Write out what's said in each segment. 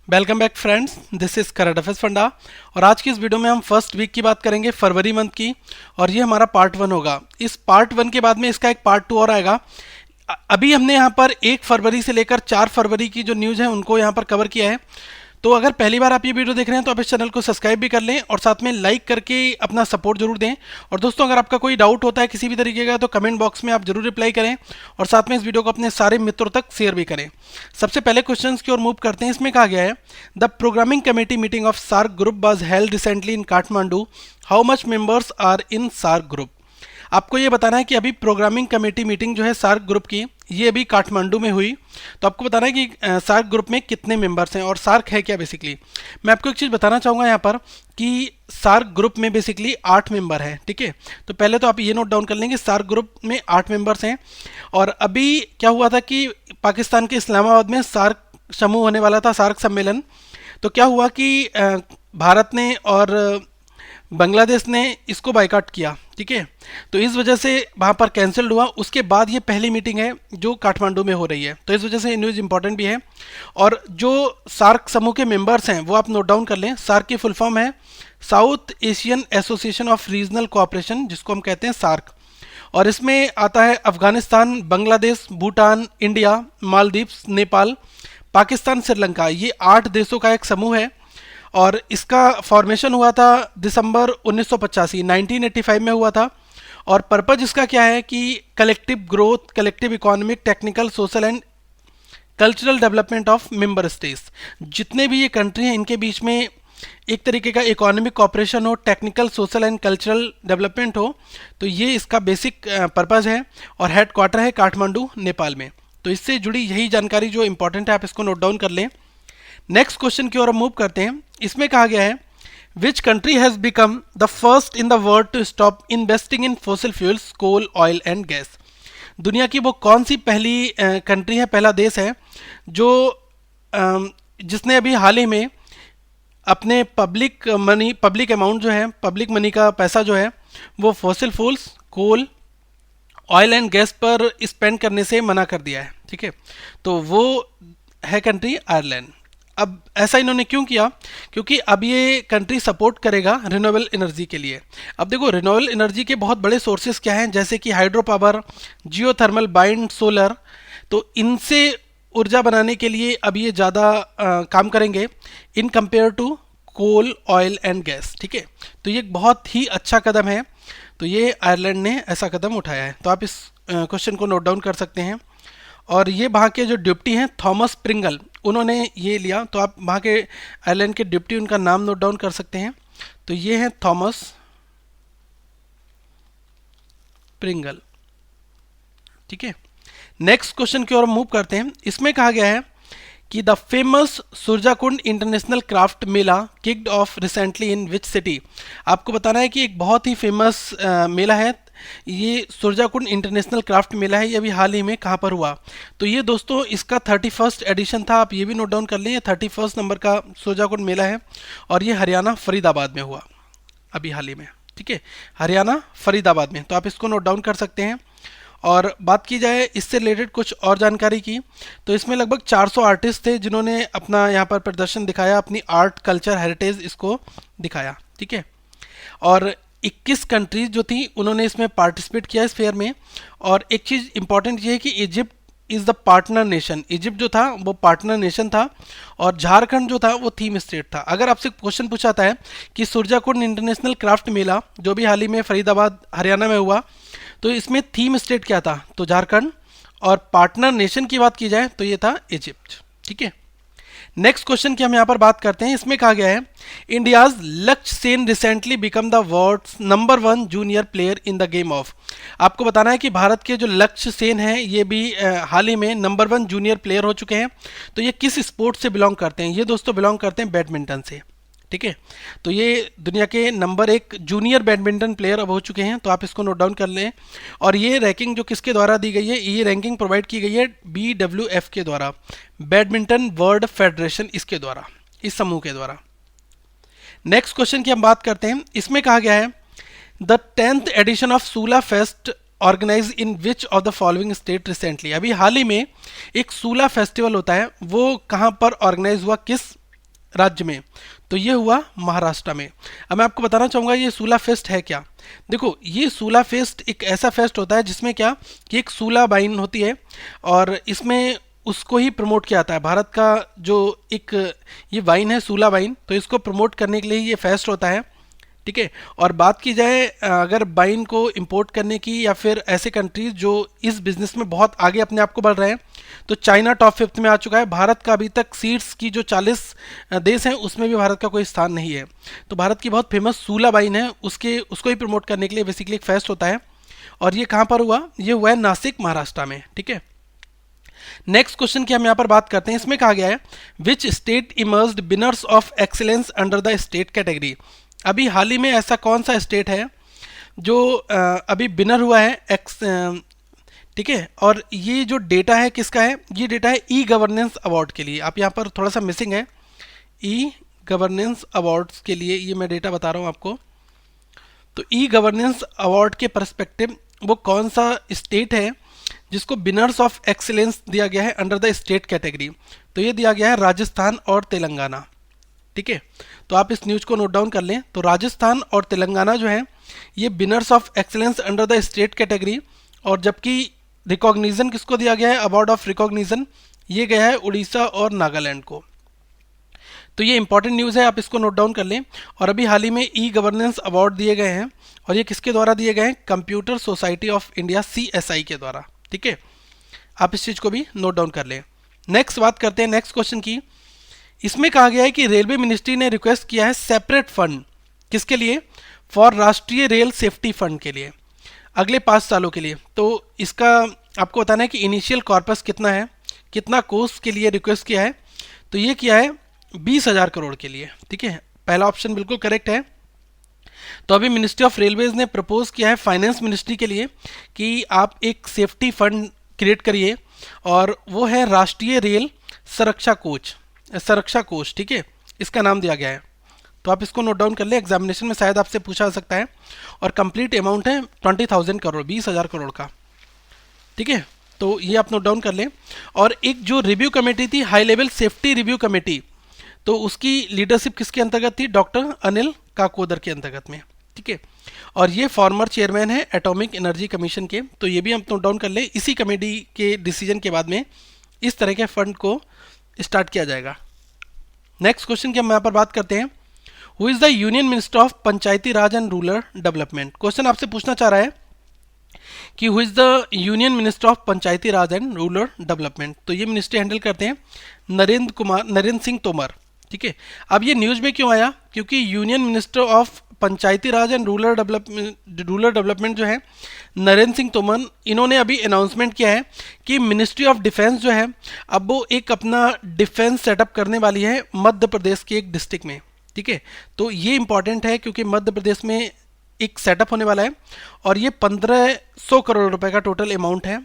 Welcome back friends, this is current affairs funda. और आज की इस वीडियो में हम फर्स्ट वीक की बात करेंगे, फरवरी मंथ की। और ये हमारा पार्ट 1 होगा। इस पार्ट 1 के बाद में इसका एक पार्ट 2 और आएगा। अभी हमने यहाँ पर 1 फरवरी से लेकर 4 फरवरी की जो न्यूज़ है उनको यहाँ पर कवर किया है। तो अगर पहली बार आप ये वीडियो देख रहे हैं तो आप इस चैनल को सब्सक्राइब भी कर लें और साथ में लाइक करके अपना सपोर्ट जरूर दें। और दोस्तों, अगर आपका कोई डाउट होता है किसी भी तरीके का तो कमेंट बॉक्स में आप जरूर रिप्लाई करें और साथ में इस वीडियो को अपने सारे मित्रों तक शेयर भी करें। सबसे पहले क्वेश्चंस की ओर मूव करते हैं। इसमें कहा गया है, the programming committee meeting of SAARC group was held recently in Kathmandu. How much members are in SAARC group. आपको ये बताना है कि अभी प्रोग्रामिंग कमेटी मीटिंग जो है सार्क ग्रुप की, ये अभी काठमांडू में हुई। तो आपको बताना है कि सार्क ग्रुप में कितने मेंबर्स हैं और सार्क है क्या। बेसिकली मैं आपको एक चीज़ बताना चाहूँगा यहाँ पर कि सार्क ग्रुप में बेसिकली 8 मेंबर हैं। ठीक है, तो पहले तो आप ये नोट डाउन कर लेंगे, सार्क ग्रुप में 8 मेंबर्स हैं। और अभी क्या हुआ था कि पाकिस्तान के इस्लामाबाद में सार्क समूह होने वाला था, सार्क सम्मेलन। तो क्या हुआ कि भारत ने और बांग्लादेश ने इसको बाइकाट किया। ठीक है, तो इस वजह से वहाँ पर कैंसिल्ड हुआ। उसके बाद ये पहली मीटिंग है जो काठमांडू में हो रही है, तो इस वजह से न्यूज़ इंपॉर्टेंट भी है। और जो सार्क समूह के मेंबर्स हैं वो आप नोट डाउन कर लें। सार्क की फुल फॉर्म है south Asian association of regional cooperation, जिसको हम कहते हैं सार्क। और इसमें आता है अफगानिस्तान, बांग्लादेश, भूटान, इंडिया, मालदीव्स, नेपाल, पाकिस्तान, श्रीलंका। ये 8 देशों का एक समूह है और इसका फॉर्मेशन हुआ था दिसंबर 1985 1985 में हुआ था। और पर्पज इसका क्या है कि collective growth, collective economic, technical, social and cultural development of member states. जितने भी ये कंट्री हैं इनके बीच में एक तरीके का इकोनॉमिक कॉपरेशन हो, technical, social and cultural development हो। तो ये इसका बेसिक पर्पज है और हेड क्वार्टर है काठमांडू, नेपाल में। तो इससे जुड़ी यही जानकारी जो इंपॉर्टेंट है आप इसको नोट डाउन कर लें। नेक्स्ट क्वेश्चन की ओर हम मूव करते हैं। इसमें कहा गया है, which country has become the first in the world to stop investing in fossil fuels, coal, oil and gas. दुनिया की वो कौन सी पहली कंट्री है, पहला देश है जो जिसने अभी हाल ही में अपने पब्लिक मनी, पब्लिक अमाउंट जो है, पब्लिक मनी का पैसा जो है वो fossil fuels, coal, oil and gas पर स्पेंड करने से मना कर दिया है। ठीक है, तो वो है कंट्री आयरलैंड। अब ऐसा इन्होंने क्यों किया? क्योंकि अब ये कंट्री सपोर्ट करेगा रिन्यूएबल एनर्जी के लिए। अब देखो, रिन्यूएबल एनर्जी के बहुत बड़े सोर्सेज क्या हैं, जैसे कि hydro power, geothermal, bind solar. तो इनसे ऊर्जा बनाने के लिए अब ये ज़्यादा काम करेंगे in compare to coal, oil and gas. ठीक है, तो ये एक बहुत ही अच्छा कदम है। तो ये आयरलैंड ने ऐसा कदम उठाया है। तो आप इस क्वेश्चन को नोट डाउन कर सकते हैं। और ये वहाँ के जो डिप्टी हैं थॉमस प्रिंगल, उन्होंने ये लिया। तो आप वहाँ के आयरलैंड के डिप्टी, उनका नाम नोट डाउन कर सकते हैं। तो ये हैं थॉमस प्रिंगल। ठीक है, नेक्स्ट क्वेश्चन की ओर मूव करते हैं। इसमें कहा गया है कि the famous Surajkund international craft mela kicked off recently in which city. आपको बताना है कि एक बहुत ही फेमस मेला है, ये सुरजाकुंड इंटरनेशनल क्राफ्ट मेला है। ये अभी हाल ही में कहाँ पर हुआ? तो ये दोस्तों इसका 31st एडिशन था। आप ये भी नोट डाउन कर लें, 31st नंबर का सुरजाकुंड मेला है और ये हरियाणा फरीदाबाद में हुआ अभी हाल ही में। ठीक है, हरियाणा फरीदाबाद में। तो आप इसको नोट डाउन कर सकते हैं। और बात की जाए इससे रिलेटेड कुछ और जानकारी की, तो इसमें लगभग 400 आर्टिस्ट थे जिन्होंने अपना यहाँ पर प्रदर्शन दिखाया, अपनी आर्ट, कल्चर, हेरिटेज इसको दिखाया। ठीक है, और 21 कंट्रीज जो थी उन्होंने इसमें पार्टिसिपेट किया इस फेयर में। और एक चीज़ इंपॉर्टेंट ये है कि Egypt is the partner nation. Egypt जो था वो पार्टनर नेशन था और झारखंड जो था वो थीम स्टेट था। अगर आपसे क्वेश्चन पूछाता है कि सुरजाकुंड इंटरनेशनल क्राफ्ट मेला जो भी हाल ही में फरीदाबाद, हरियाणा में हुआ, तो इसमें थीम स्टेट क्या था? तो झारखंड। और पार्टनर नेशन की बात की जाए तो ये था इजिप्ट। ठीक है, नेक्स्ट क्वेश्चन की हम यहाँ पर बात करते हैं। इसमें कहा गया है, India's Lakshya Sen recently become the world's number 1 junior player in the game of. आपको बताना है कि भारत के जो लक्ष्य सेन हैं ये भी हाल ही में नंबर 1 जूनियर प्लेयर हो चुके हैं। तो ये किस स्पोर्ट से बिलोंग करते हैं? ये दोस्तों बिलोंग करते हैं बैडमिंटन से। ठीक है, तो ये दुनिया के नंबर 1 जूनियर बैडमिंटन प्लेयर अब हो चुके हैं। तो आप इसको नोट डाउन कर लें। और ये रैंकिंग जो किसके द्वारा दी गई है? ये रैंकिंग प्रोवाइड की गई है BWF के द्वारा, बैडमिंटन वर्ल्ड फेडरेशन, इसके द्वारा, इस समूह के द्वारा। नेक्स्ट क्वेश्चन की हम बात करते हैं। इसमें कहा गया है, the 10th edition of Sula fest organise in which of the following state recently. अभी हाल ही में एक सूला फेस्टिवल होता है, वो कहाँ पर ऑर्गेनाइज हुआ, किस राज्य में, तो ये हुआ महाराष्ट्र में। अब मैं आपको बताना चाहूँगा ये सूला फेस्ट है क्या। देखो, ये सूला फेस्ट एक ऐसा फेस्ट होता है जिसमें क्या कि एक सूला वाइन होती है और इसमें उसको ही प्रमोट किया जाता है। भारत का जो एक ये वाइन है सूला वाइन, तो इसको प्रमोट करने के लिए ये फेस्ट होता है, ठीक है। और बात की जाए अगर वाइन को इंपोर्ट करने की या फिर ऐसे कंट्रीज जो इस बिजनेस में बहुत आगे अपने आप को बढ़ रहे हैं, तो चाइना टॉप 5 में आ चुका है। भारत का अभी तक सीड्स की जो 40 देश हैं उसमें भी भारत का कोई स्थान नहीं है। तो भारत की बहुत फेमस सूला वाइन है, उसको ही प्रमोट करने के लिए बेसिकली एक फेस्ट होता है। और ये कहाँ पर हुआ, ये हुआ है नासिक महाराष्ट्र में, ठीक है। नेक्स्ट क्वेश्चन की हम यहाँ पर बात करते हैं। इसमें कहा गया है which state emerged winners of excellence under the state category. अभी हाल ही में ऐसा कौन सा स्टेट है जो अभी विनर हुआ है ठीक है। और ये जो डेटा है किसका है, ये डेटा है ई गवर्नेंस अवार्ड के लिए। आप यहाँ पर थोड़ा सा मिसिंग है, ई गवर्नेंस अवार्ड्स के लिए ये मैं डेटा बता रहा हूँ आपको। तो ई गवर्नेंस अवार्ड के परस्पेक्टिव वो कौन सा स्टेट है जिसको विनर्स ऑफ एक्सीलेंस दिया गया है अंडर द स्टेट कैटेगरी, तो ये दिया गया है राजस्थान और तेलंगाना, ठीक है। तो आप इस न्यूज को नोट डाउन कर लें। तो राजस्थान और तेलंगाना जो है ये winners of excellence under the state category, और जबकि रिकॉग्निशन किसको दिया गया है, अवार्ड ऑफ रिकॉग्निशन ये गया है उड़ीसा और नागालैंड को। तो ये इंपॉर्टेंट न्यूज़ है, आप इसको नोट डाउन कर लें। और अभी हाल ही में ई गवर्नेंस अवार्ड दिए गए हैं, और ये किसके द्वारा दिए गए हैं, computer society of India CSI के द्वारा, ठीक है। आप इस चीज़ को भी नोट डाउन कर लें। नेक्स्ट बात करते हैं नेक्स्ट क्वेश्चन की। इसमें कहा गया है कि रेलवे मिनिस्ट्री ने रिक्वेस्ट किया है सेपरेट फंड किसके लिए, फॉर राष्ट्रीय रेल सेफ्टी फंड के लिए अगले 5 सालों के लिए। तो इसका आपको बताना है कि इनिशियल कॉर्पस कितना है, कितना कोर्स के लिए रिक्वेस्ट किया है। तो ये किया है 20,000 करोड़ के लिए, ठीक है। पहला ऑप्शन बिल्कुल करेक्ट है। तो अभी मिनिस्ट्री ऑफ रेलवेज ने प्रपोज किया है फाइनेंस मिनिस्ट्री के लिए कि आप एक सेफ्टी फंड क्रिएट करिए, और वो है राष्ट्रीय रेल संरक्षा कोष, ठीक है, इसका नाम दिया गया है। तो आप इसको नोट डाउन कर ले, एग्जामिनेशन में शायद आपसे पूछा जा सकता है। और कंप्लीट अमाउंट है 20,000 करोड़, 20,000 करोड़ का, ठीक है। तो ये आप नोट डाउन कर लें। और एक जो रिव्यू कमेटी थी, high level safety review committee, तो उसकी लीडरशिप किसके अंतर्गत थी, डॉक्टर अनिल काकोदर के अंतर्गत में, ठीक है। और ये फॉर्मर चेयरमैन है एटॉमिक एनर्जी कमीशन के। तो ये भी हम नोट डाउन कर ले, इसी कमेटी के डिसीजन के बाद में इस तरह के फंड को स्टार्ट किया जाएगा। नेक्स्ट क्वेश्चन की हम यहाँ पर बात करते हैं। Who is the union minister of Panchayati Raj and rural development. Question आपसे पूछना चाह रहा है कि who is the union minister of Panchayati Raj and rural development. तो ये मिनिस्ट्री हैंडल करते हैं नरेंद्र सिंह तोमर, ठीक है। अब ये न्यूज में क्यों आया, क्योंकि union minister of Panchayati Raj and rural development जो है नरेंद्र सिंह तोमर, इन्होंने अभी अनाउंसमेंट किया है कि मिनिस्ट्री ऑफ डिफेंस जो है अब वो एक अपना डिफेंस सेटअप करने वाली है मध्य प्रदेश के एक डिस्ट्रिक्ट में, ठीक है। तो ये इंपॉर्टेंट है क्योंकि मध्य प्रदेश में एक सेटअप होने वाला है, और ये 1500 करोड़ रुपए का टोटल अमाउंट है।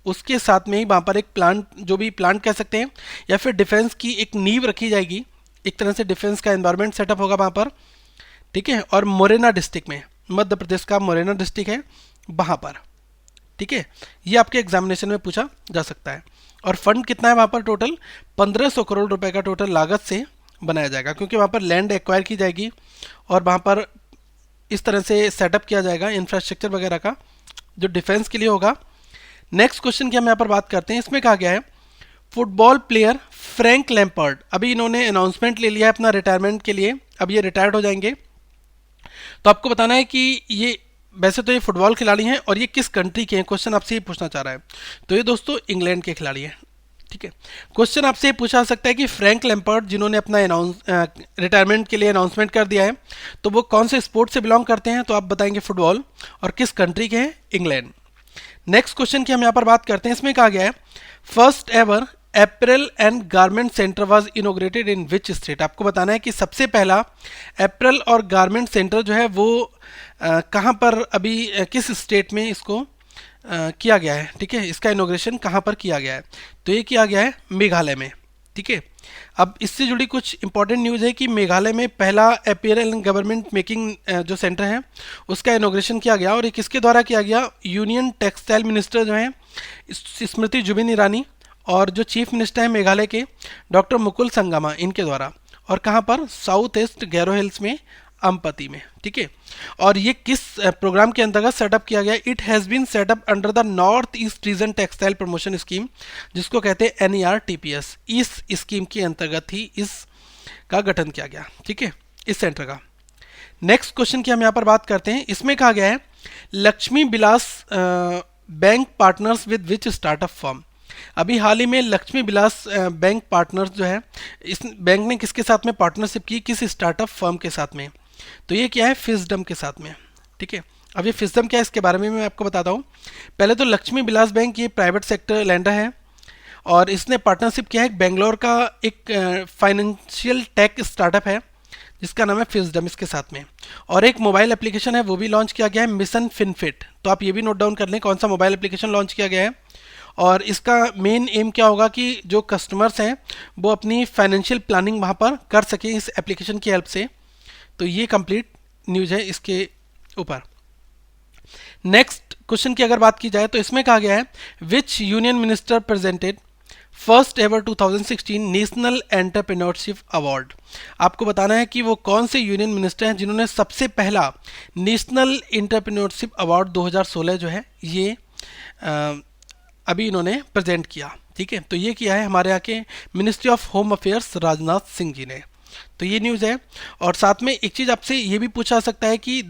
उसके साथ में ही वहाँ पर एक प्लांट, जो भी प्लांट कह सकते हैं, या फिर डिफेंस की एक नींव रखी जाएगी, एक तरह से डिफेंस का एनवायरनमेंट सेटअप होगा वहाँ पर, ठीक है। और मोरेना डिस्ट्रिक्ट में, मध्य प्रदेश का मोरेना डिस्ट्रिक्ट है वहाँ पर, ठीक है। ये आपके एग्जामिनेशन में पूछा जा सकता है। और फंड कितना है वहाँ पर, टोटल 1500 करोड़ रुपए का टोटल लागत से बनाया जाएगा, क्योंकि वहाँ पर लैंड एक्वायर की जाएगी और वहाँ पर इस तरह से सेटअप किया जाएगा इंफ्रास्ट्रक्चर वगैरह का जो डिफेंस के लिए होगा। नेक्स्ट क्वेश्चन की हम यहाँ पर बात करते हैं। इसमें कहा गया है फुटबॉल प्लेयर फ्रैंक लैम्पर्ड, अभी इन्होंने अनाउंसमेंट ले लिया है अपना रिटायरमेंट के लिए, अब ये रिटायर्ड हो जाएंगे। तो आपको बताना है कि ये वैसे तो ये फुटबॉल खिलाड़ी हैं और ये किस कंट्री के हैं, क्वेश्चन आपसे ये पूछना चाह रहा है। तो ये दोस्तों इंग्लैंड के खिलाड़ी हैं, ठीक है। क्वेश्चन आपसे ये पूछा जा सकता है कि फ्रैंक लैम्पर्ड जिन्होंने अपना रिटायरमेंट के लिए अनाउंसमेंट कर दिया है, तो वो कौन से स्पोर्ट से बिलोंग करते हैं, तो आप बताएंगे फुटबॉल, और किस कंट्री के हैं, इंग्लैंड। नेक्स्ट क्वेश्चन की हम यहाँ पर बात करते हैं। इसमें कहा गया है first ever apparel and garment centre was inaugurated in which state. आपको बताना है कि सबसे पहला एपरल और गारमेंट सेंटर जो है वो कहाँ पर अभी किस स्टेट में इसको किया गया है, ठीक है। इसका इनोग्रेशन कहाँ पर किया गया है, तो ये किया गया है मेघालय में, ठीक है। अब इससे जुड़ी कुछ इंपॉर्टेंट न्यूज़ है कि मेघालय में पहला एपरल एंड गवर्नमेंट मेकिंग जो सेंटर है उसका इनोग्रेशन किया गया, और ये किसके द्वारा किया गया, यूनियन टेक्सटाइल मिनिस्टर जो हैं स्मृति जुबिन ईरानी, और जो चीफ मिनिस्टर हैं मेघालय के डॉक्टर मुकुल संगमा, इनके द्वारा। और कहाँ पर, साउथ ईस्ट गैरो हिल्स में, अम्पति में। ठीक है, और ये किस प्रोग्राम के अंतर्गत सेटअप किया गया? It has been setup under the North East region textile promotion scheme, जिसको कहते हैं NERTPS। इस स्कीम के अंतर्गत ही इसका गठन किया गया। ठीक है, इस सेंटर का। नेक्स्ट क्वेश्चन की हम यहाँ पर बात करते हैं। इसमें कहा गया है Lakshmi Vilas bank partners with which startup firm. अभी हाल ही में लक्ष्मी विलास बैंक पार्टनर्स जो है, इस बैंक ने किसके साथ में पार्टनरशिप की? किस स्टार्टअप फर्म के साथ में? तो ये क्या है? फिजडम के साथ में। ठीक है, अब ये फिजडम क्या है इसके बारे में मैं आपको बताता हूँ। पहले तो लक्ष्मी विलास बैंक ये प्राइवेट सेक्टर लैंडर है और इसने पार्टनरशिप किया है बेंगलोर का एक फाइनेंशियल टेक स्टार्टअप है जिसका नाम है फिजडम, इसके साथ में। और एक मोबाइल एप्लीकेशन है वो भी लॉन्च किया गया है, मिशन फिनफिट। तो आप ये भी नोट डाउन कर लें कौन सा मोबाइल एप्लीकेशन लॉन्च किया गया है। और इसका मेन एम क्या होगा कि जो कस्टमर्स हैं वो अपनी फाइनेंशियल प्लानिंग वहाँ पर कर सकें इस एप्लीकेशन की हेल्प से। तो ये कंप्लीट न्यूज़ है इसके ऊपर। नेक्स्ट क्वेश्चन की अगर बात की जाए तो इसमें कहा गया है विच union minister presented first ever 2016 national entrepreneurship award. आपको बताना है कि वो कौन से यूनियन मिनिस्टर हैं जिन्होंने सबसे पहला नेशनल एंटरप्रेन्योरशिप अवार्ड 2016 जो है ये अभी इन्होंने प्रेजेंट किया। ठीक है, तो ये किया है हमारे यहाँ के ministry of home affairs Rajnath Singh ji ने। तो ये न्यूज़ है। और साथ में एक चीज़ आपसे ये भी पूछा सकता है कि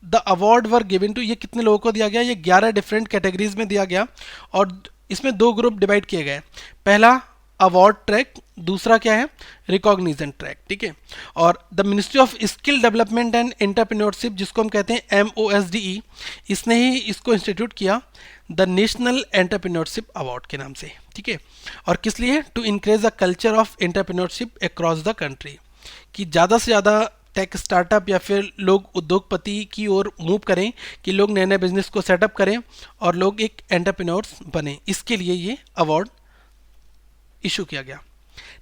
the award were given to, ये कितने लोगों को दिया गया? ये 11 डिफरेंट कैटेगरीज में दिया गया और इसमें 2 ग्रुप डिवाइड किए गए। पहला अवार्ड ट्रैक, दूसरा क्या है? Recognition track. ठीक है, और the ministry of skill development and entrepreneurship, जिसको हम कहते हैं MOSDE, इसने ही इसको इंस्टीट्यूट किया द नेशनल एंटरप्रेन्योरशिप अवार्ड के नाम से। ठीक है, और किस लिए? To increase the culture of entrepreneurship across the country, कि ज़्यादा से ज़्यादा टेक स्टार्टअप या फिर लोग उद्योगपति की ओर मूव करें, कि लोग नए नए बिजनेस को सेटअप करें और लोग एक एंटरप्रेन्योर्स बने। इसके लिए ये अवार्ड इशू किया गया।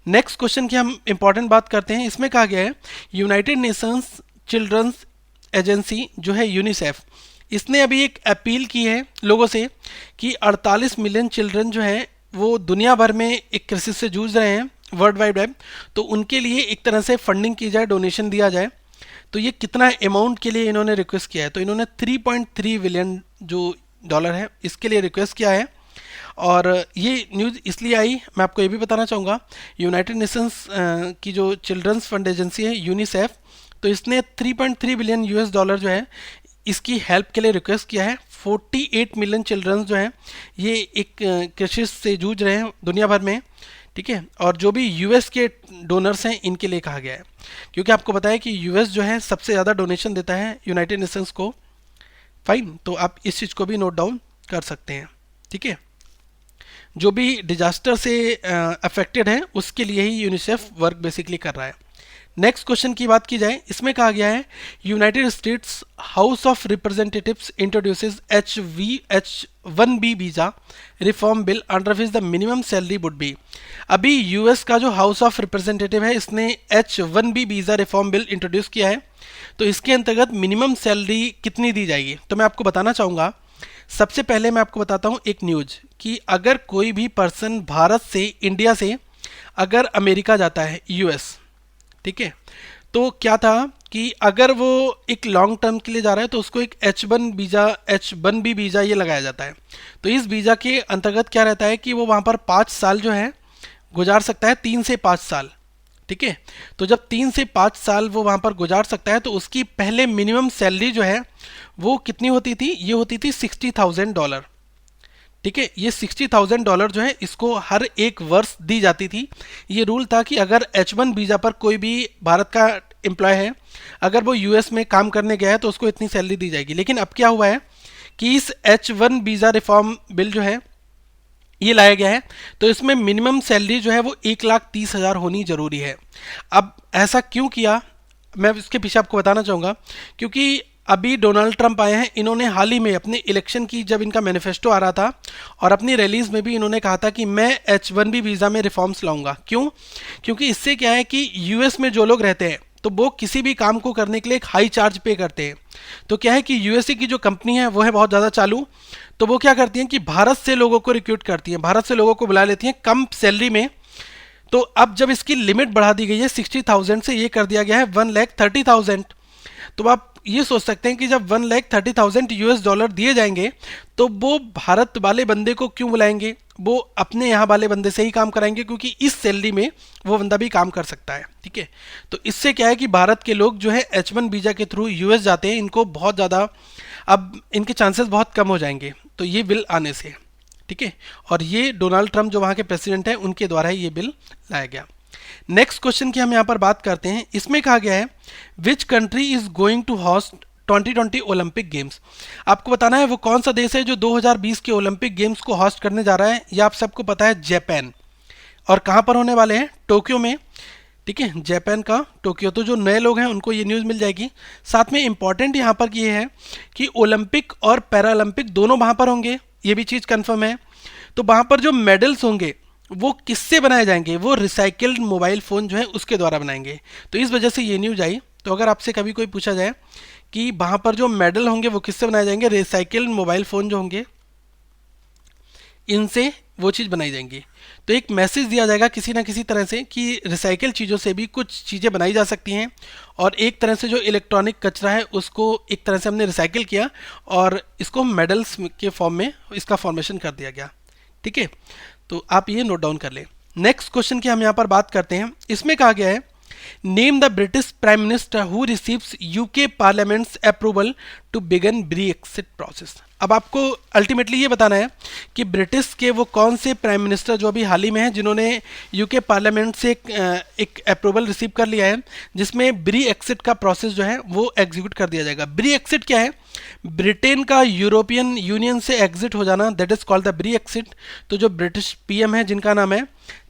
नेक्स्ट क्वेश्चन की हम इंपॉर्टेंट बात करते हैं। इसमें कहा गया है यूनाइटेड नेशंस चिल्ड्रंस एजेंसी जो है यूनिसेफ, इसने अभी एक अपील की है लोगों से कि 48 मिलियन चिल्ड्रन जो हैं वो दुनिया भर में एक क्राइसिस से जूझ रहे हैं वर्ल्ड वाइड वेब, तो उनके लिए एक तरह से फंडिंग की जाए, डोनेशन दिया जाए। तो ये कितना अमाउंट के लिए इन्होंने रिक्वेस्ट किया है? तो इन्होंने 3.3 बिलियन जो डॉलर है इसके लिए रिक्वेस्ट किया है। और ये न्यूज़ इसलिए आई, मैं आपको ये भी बताना चाहूँगा, यूनाइटेड नेशंस की जो चिल्ड्रंस फंड एजेंसी है यूनिसेफ, तो इसने 3.3 बिलियन US डॉलर जो है इसकी हेल्प के लिए रिक्वेस्ट किया है। 48 मिलियन चिल्ड्रंस जो हैं ये एक क्राइसिस से जूझ रहे हैं दुनिया भर में। ठीक है, और जो भी US के डोनर्स हैं इनके लिए कहा गया है, क्योंकि आपको बताया कि US जो है सबसे ज़्यादा डोनेशन देता है यूनाइटेड नेशंस को। फाइन, तो आप इस चीज़ को भी नोट डाउन कर सकते हैं। ठीक है, जो भी डिजास्टर से अफेक्टेड है उसके लिए ही यूनिसेफ वर्क बेसिकली कर रहा है। नेक्स्ट क्वेश्चन की बात की जाए, इसमें कहा गया है United states house of representatives introduces H1B visa reform bill under which the minimum salary would be. अभी यूएस का जो हाउस ऑफ रिप्रेजेंटेटिव है इसने H1B visa reform bill introduce किया है। तो इसके अंतर्गत मिनिमम सैलरी कितनी दी जाएगी? तो मैं आपको बताना चाहूँगा। सबसे पहले मैं आपको बताता हूँ एक न्यूज़ कि अगर कोई भी पर्सन भारत से, इंडिया से अगर अमेरिका जाता है US, ठीक है, तो क्या था कि अगर वो एक लॉन्ग टर्म के लिए जा रहा है तो उसको एक H1B वीज़ा ये लगाया जाता है। तो इस वीज़ा के अंतर्गत क्या रहता है कि वो वहाँ पर 5 साल जो है गुजार सकता है, 3 से 5 साल। ठीक है, तो जब 3 से 5 साल वो वहाँ पर गुजार सकता है तो उसकी पहले मिनिमम सैलरी जो है वो कितनी होती थी? ये होती थी $60,000। ठीक है, ये $60,000 जो है इसको हर एक वर्ष दी जाती थी। ये रूल था कि अगर H1 वीज़ा पर कोई भी भारत का एम्प्लॉय है, अगर वो US में काम करने गया है तो उसको इतनी सैलरी दी जाएगी। लेकिन अब क्या हुआ है कि इस H1 वीज़ा रिफॉर्म बिल जो है ये लाया गया है, तो इसमें मिनिमम सैलरी जो है वो 1,30,000 होनी जरूरी है। अब ऐसा क्यों किया, मैं इसके पीछे आपको बताना चाहूँगा। क्योंकि अभी डोनाल्ड ट्रंप आए हैं, इन्होंने हाल ही में अपने इलेक्शन की जब इनका मैनिफेस्टो आ रहा था और अपनी रैलीज में भी इन्होंने कहा था कि मैं H1B वीज़ा में रिफॉर्म्स लाऊंगा। क्यों? क्योंकि इससे क्या है कि US में जो लोग रहते हैं तो वो किसी भी काम को करने के लिए एक हाई चार्ज पे करते हैं। तो क्या है कि USA की जो कंपनी है वो है बहुत ज़्यादा चालू, तो वो क्या करती हैं कि भारत से लोगों को रिक्रूट करती हैं, भारत से लोगों को बुला लेती हैं कम सैलरी में। तो अब जब इसकी लिमिट बढ़ा दी गई है 60,000 से, ये कर दिया गया है 1,30,000, तो आप ये सोच सकते हैं कि जब 1,30,000 यूएस डॉलर दिए जाएंगे तो वो भारत वाले बंदे को क्यों बुलाएंगे, वो अपने यहाँ वाले बंदे से ही काम कराएंगे, क्योंकि इस सैलरी में वो बंदा भी काम कर सकता है। ठीक है, तो इससे क्या है कि भारत के लोग जो है H1 वीजा के थ्रू यूएस जाते हैं, इनको बहुत ज़्यादा, अब इनके चांसेस बहुत कम हो जाएंगे तो ये बिल आने से। ठीक है, और ये डोनाल्ड ट्रंप जो वहाँ के प्रेसिडेंट हैं उनके द्वारा ही ये बिल लाया गया। नेक्स्ट क्वेश्चन की हम यहाँ पर बात करते हैं। इसमें कहा गया है which country is going to host 2020 Olympic games. आपको बताना है वो कौन सा देश है जो 2020 के ओलंपिक गेम्स को होस्ट करने जा रहा है। ये आप सबको पता है, जापान। और कहाँ पर होने वाले हैं? टोक्यो में। ठीक है, जापान का टोक्यो। तो जो नए लोग हैं उनको ये न्यूज़ मिल जाएगी। साथ में इंपॉर्टेंट यहाँ पर ये है कि ओलंपिक और पैरालंपिक दोनों वहाँ पर होंगे, ये भी चीज़ कंफर्म है। तो वहाँ पर जो मेडल्स होंगे वो किससे बनाए जाएंगे? वो रिसाइकल्ड मोबाइल फ़ोन जो है उसके द्वारा बनाएंगे। तो इस वजह से ये न्यूज़ आई। तो अगर आपसे कभी कोई पूछा जाए कि वहाँ पर जो मेडल होंगे वो किससे बनाए जाएंगे, रिसाइकल्ड मोबाइल फ़ोन जो होंगे इनसे वो चीज़ बनाई जाएंगी। तो एक मैसेज दिया जाएगा किसी ना किसी तरह से कि रिसाइकल चीज़ों से भी कुछ चीज़ें बनाई जा सकती हैं, और एक तरह से जो इलेक्ट्रॉनिक कचरा है उसको एक तरह से हमने रिसाइकिल किया और इसको मेडल्स के फॉर्म में इसका फॉर्मेशन कर दिया गया। ठीक है, तो आप ये नोट डाउन कर लें। नेक्स्ट क्वेश्चन की हम यहाँ पर बात करते हैं। इसमें कहा गया है name the British prime minister who receives UK parliament's approval to begin Brexit process. अब आपको अल्टीमेटली ये बताना है कि ब्रिटिश के वो कौन से प्राइम मिनिस्टर जो अभी हाल ही में हैं जिन्होंने यूके पार्लियामेंट से एक अप्रूवल रिसीव कर लिया है जिसमें ब्री एक्सिट का प्रोसेस जो है वो एग्जीक्यूट कर दिया जाएगा। ब्री एक्सिट क्या है? ब्रिटेन का यूरोपियन यूनियन से एग्जिट हो जाना, that is called the Brexit. तो जो ब्रिटिश पीएम है जिनका नाम है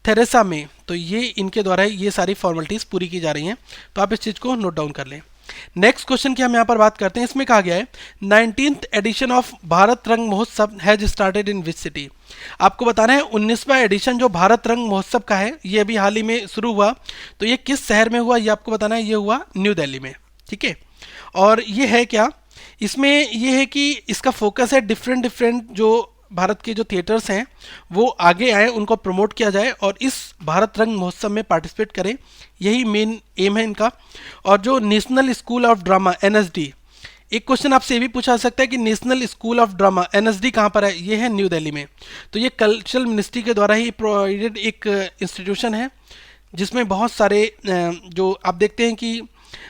थेरेसा मे, तो ये इनके द्वारा ये सारी फॉर्मेलिटीज पूरी की जा रही हैं। तो आप इस चीज़ को नोट डाउन कर लें। नेक्स्ट क्वेश्चन की हम यहाँ पर बात करते हैं। इसमें कहा गया है 19th एडिशन ऑफ भारत रंग महोत्सव has started in which city. आपको बताना है 19वां एडिशन जो भारत रंग महोत्सव का है ये अभी हाल ही में शुरू हुआ। तो ये किस शहर में हुआ ये आपको बताना है। ये हुआ न्यू दिल्ली में। ठीक है, और ये है क्या, इसमें ये है कि इसका फोकस है डिफरेंट जो भारत के जो थिएटर्स हैं वो आगे आए, उनको प्रमोट किया जाए और इस भारत रंग महोत्सव में पार्टिसिपेट करें, यही मेन एम है इनका। और जो national school of drama NSD, एक क्वेश्चन आपसे ये भी पूछा जा सकता है कि national school of drama NSD कहाँ पर है? ये है न्यू दिल्ली में। तो ये कल्चरल मिनिस्ट्री के द्वारा ही प्रोवाइडेड एक इंस्टीट्यूशन है जिसमें बहुत सारे जो आप देखते हैं कि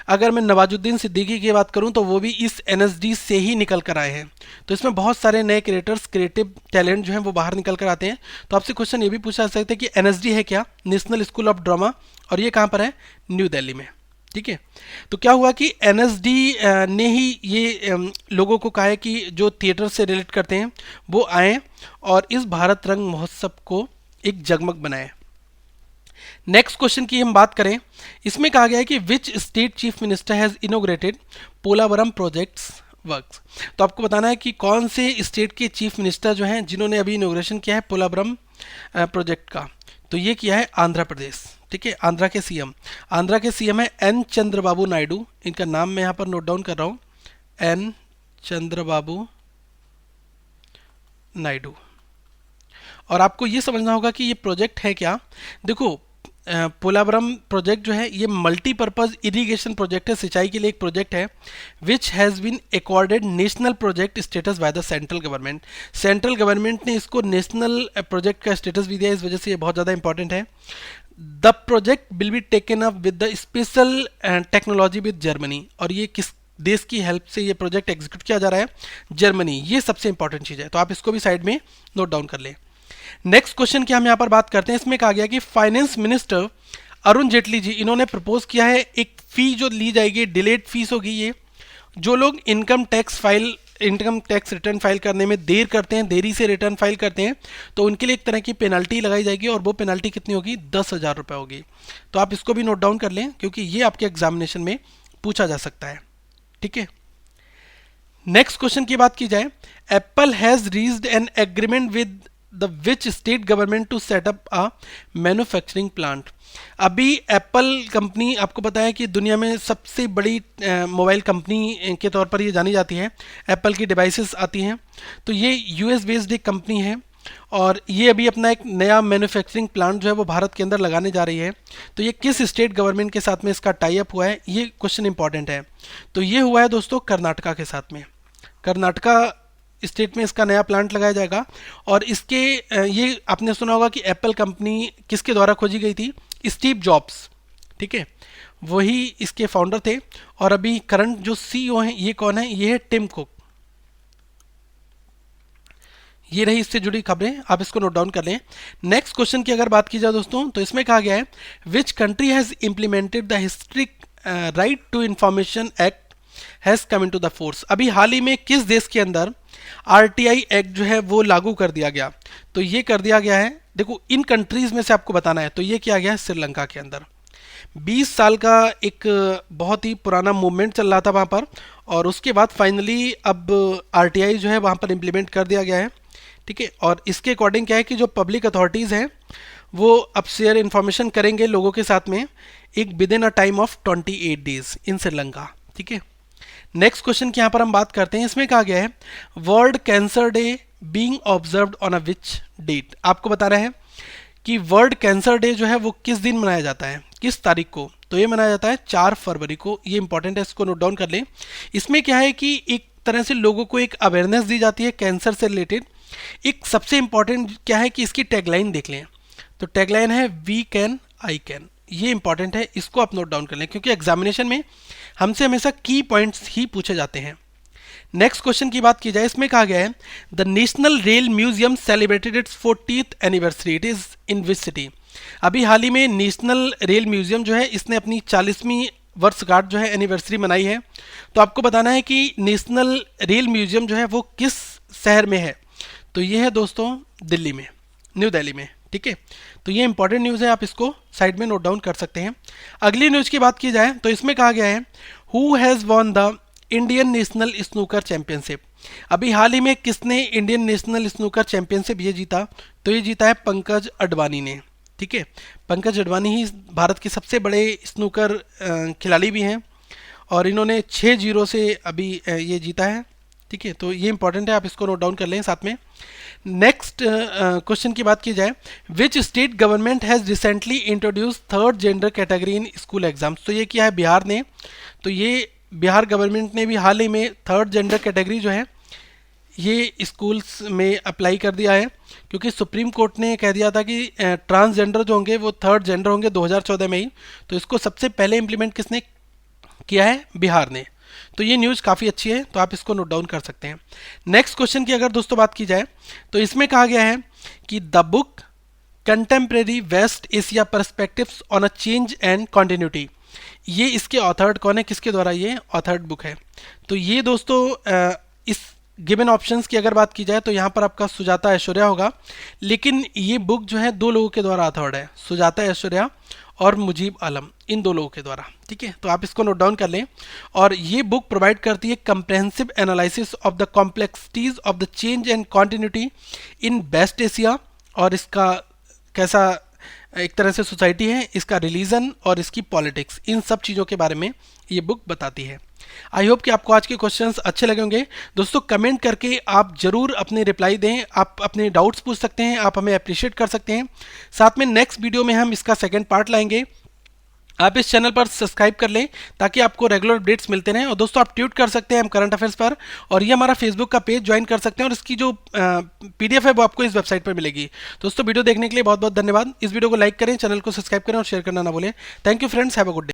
अगर मैं नवाजुद्दीन सिद्दीकी की बात करूं तो वो भी इस एनएसडी से ही निकल कर आए हैं। तो इसमें बहुत सारे नए क्रिएटर्स, क्रिएटिव टैलेंट जो हैं वो बाहर निकल कर आते हैं। तो आपसे क्वेश्चन ये भी पूछा जा सकता है कि एनएसडी है क्या? नेशनल स्कूल ऑफ ड्रामा, और ये कहाँ पर है? न्यू दिल्ली में। ठीक है, तो क्या हुआ कि एनएसडी ने ही ये लोगों को कहा है कि जो थिएटर से रिलेट करते हैं वो आएँ और इस भारत रंग महोत्सव को एक जगमग बनाए। नेक्स्ट क्वेश्चन की हम बात करें। इसमें कहा गया है कि which state chief minister has inaugurated Polavaram projects works. तो आपको बताना है कि कौन से स्टेट के चीफ मिनिस्टर जो हैं जिन्होंने अभी इनोग्रेशन किया है पोलावरम प्रोजेक्ट का। तो ये किया है आंध्र प्रदेश। ठीक है, आंध्रा के सीएम है एन चंद्रबाबू नायडू। इनका नाम मैं यहाँ पर नोट डाउन कर रहा हूँ, एन चंद्रबाबू नायडू। और आपको ये समझना होगा कि ये प्रोजेक्ट है क्या। देखो, पोलावरम प्रोजेक्ट जो है ये मल्टीपर्पज़ इरिगेशन प्रोजेक्ट है, सिंचाई के लिए एक प्रोजेक्ट है which has been accorded national project status by the central government. Central government ने इसको नेशनल प्रोजेक्ट का स्टेटस भी दिया, इस वजह से ये बहुत ज़्यादा इंपॉर्टेंट है। The project will be taken up with the special technology with Germany. और ये किस देश की हेल्प से ये प्रोजेक्ट एग्जीक्यूट किया जा रहा है? जर्मनी। ये सबसे इंपॉर्टेंट चीज़ है, तो आप इसको भी साइड में नोट डाउन कर लें। नेक्स्ट क्वेश्चन की हम यहाँ पर बात करते हैं। इसमें कहा गया कि फाइनेंस मिनिस्टर अरुण जेटली जी, इन्होंने प्रपोज किया है एक फ़ी जो ली जाएगी, डिलेड फीस होगी। ये जो लोग इनकम टैक्स रिटर्न फाइल करने में देर करते हैं, देरी से रिटर्न फाइल करते हैं, तो उनके लिए एक तरह की पेनल्टी लगाई जाएगी और वो पेनल्टी कितनी होगी? 10,000 रुपये होगी। तो आप इसको भी नोट डाउन कर लें क्योंकि ये आपके एग्जामिनेशन में पूछा जा सकता है। ठीक है, नेक्स्ट क्वेश्चन की बात की जाए। Apple has reached an agreement with the which state government to set up a manufacturing plant. अभी एप्पल कंपनी, आपको पता है कि दुनिया में सबसे बड़ी मोबाइल कंपनी के तौर पर ये जानी जाती है। एप्पल की डिवाइसेस आती हैं, तो ये यूएस बेस्ड एक कंपनी है और ये अभी अपना एक नया मैन्युफैक्चरिंग प्लांट जो है वो भारत के अंदर लगाने जा रही है। तो ये किस स्टेट गवर्नमेंट के साथ में इसका टाई अप हुआ है, ये क्वेश्चन इंपॉर्टेंट है। तो ये हुआ है दोस्तों कर्नाटका के साथ में। कर्नाटका स्टेट में इसका नया प्लांट लगाया जाएगा। और इसके ये आपने सुना होगा कि एप्पल कंपनी किसके द्वारा खोजी गई थी, स्टीव जॉब्स, ठीक है, वही इसके फाउंडर थे। और अभी करंट जो सीईओ हैं ये कौन है, ये है टिम कुक। ये रही इससे जुड़ी खबरें, आप इसको नोट डाउन कर लें। नेक्स्ट क्वेश्चन की अगर बात की जाए दोस्तों, तो इसमें कहा गया है which country has implemented the historic right to information act has come into the force. अभी हाल ही में किस देश के अंदर आरटीआई एक्ट जो है वो लागू कर दिया गया, तो ये कर दिया गया है, देखो इन कंट्रीज में से आपको बताना है, तो ये किया गया है श्रीलंका के अंदर। 20 साल का एक बहुत ही पुराना मूवमेंट चल रहा था वहाँ पर, और उसके बाद फाइनली अब आरटीआई जो है वहाँ पर इम्प्लीमेंट कर दिया गया है, ठीक है। और इसके अकॉर्डिंग क्या है कि जो पब्लिक अथॉरिटीज़ हैं वो अब शेयर इन्फॉर्मेशन करेंगे लोगों के साथ में एक with in a time of 28 days in Sri Lanka, ठीक है। नेक्स्ट क्वेश्चन की यहाँ पर हम बात करते हैं, इसमें कहा गया है world cancer day being observed on a which date. आपको बताना है कि वर्ल्ड कैंसर डे जो है वो किस दिन मनाया जाता है, किस तारीख को, तो ये मनाया जाता है 4 फरवरी को। ये इंपॉर्टेंट है, इसको नोट डाउन कर लें। इसमें क्या है कि एक तरह से लोगों को एक अवेयरनेस दी जाती है कैंसर से रिलेटेड। एक सबसे इंपॉर्टेंट क्या है कि इसकी टैगलाइन देख लें, तो टैगलाइन है वी कैन आई कैन। ये इंपॉर्टेंट है, इसको आप नोट डाउन कर लें, क्योंकि एग्जामिनेशन में हमसे हमेशा की पॉइंट्स ही पूछे जाते हैं। नेक्स्ट क्वेश्चन की बात की जाए, इसमें कहा गया है the national rail museum celebrated it's 40th anniversary, it is in which city. अभी हाल ही में नेशनल रेल म्यूजियम जो है इसने अपनी 40वीं वर्षगांठ जो है एनिवर्सरी मनाई है। तो आपको बताना है कि नेशनल रेल म्यूजियम जो है वो किस शहर में है, तो ये है दोस्तों दिल्ली में, न्यू दिल्ली में, ठीक है। तो ये इंपॉर्टेंट न्यूज़ है, आप इसको साइड में नोट डाउन कर सकते हैं। अगली न्यूज़ की बात की जाए तो इसमें कहा गया है who has won the Indian national snooker championship. अभी हाल ही में किसने इंडियन नेशनल स्नूकर चैंपियनशिप ये जीता, तो ये जीता है पंकज अडवाणी ने, ठीक है। पंकज अडवाणी ही भारत के सबसे बड़े स्नूकर खिलाड़ी भी हैं, और इन्होंने 6-0 से अभी ये जीता है, ठीक है। तो ये इंपॉर्टेंट है, आप इसको नोट डाउन कर लें साथ में। नेक्स्ट क्वेश्चन की बात की जाए, विच state government has recently introduce 3rd gender category in school exams. तो ये किया है बिहार ने। तो ये बिहार गवर्नमेंट ने भी हाल ही में 3rd जेंडर कैटेगरी जो है ये स्कूल्स में अप्लाई कर दिया है, क्योंकि सुप्रीम कोर्ट ने कह दिया था कि ट्रांसजेंडर जो होंगे वो 3rd जेंडर होंगे 2014 में ही। तो इसको सबसे पहले इम्प्लीमेंट किसने किया है, बिहार ने। तो ये न्यूज़ काफ़ी अच्छी है, तो आप इसको नोट डाउन कर सकते हैं। नेक्स्ट क्वेश्चन की अगर दोस्तों बात की जाए तो इसमें कहा गया है कि the book contemporary west Asia perspectives on a change and continuity, ये इसके ऑथर्ड कौन है, किसके द्वारा ये ऑथर्ड बुक है। तो ये दोस्तों इस गिवन ऑप्शंस की अगर बात की जाए तो यहाँ पर आपका सुजाता ऐश्वर्या होगा, लेकिन ये बुक जो है 2 लोगों के द्वारा ऑथर्ड है, सुजाता ऐश्वर्या और मुजीब आलम, इन 2 लोगों के द्वारा, ठीक है। तो आप इसको नोट डाउन कर लें। और ये बुक प्रोवाइड करती है comprehensive analysis of the complexities of the change and continuity in west Asia, और इसका कैसा एक तरह से सोसाइटी है, इसका रिलीजन और इसकी पॉलिटिक्स, इन सब चीज़ों के बारे में ये बुक बताती है। आई होप कि आपको आज के क्वेश्चंस अच्छे लगे होंगे। दोस्तों कमेंट करके आप जरूर अपने रिप्लाई दें, आप अपने डाउट्स पूछ सकते हैं, आप हमें अप्रिशिएट कर सकते हैं। साथ में नेक्स्ट वीडियो में हम इसका सेकंड पार्ट लाएंगे। आप इस चैनल पर सब्सक्राइब कर लें ताकि आपको रेगुलर अपडेट्स मिलते रहें। और दोस्तों आप ट्वीट कर सकते हैं हम करंट अफेयर्स पर, और ये हमारा फेसबुक का पेज ज्वाइन कर सकते हैं, और इसकी जो PDF है वो आपको इस वेबसाइट पर मिलेगी। दोस्तों वीडियो देखने के लिए बहुत बहुत धन्यवाद। इस वीडियो को लाइक करें, चैनल को सब्सक्राइब करें और शेयर करना ना भूलें। Thank you friends, have a good day.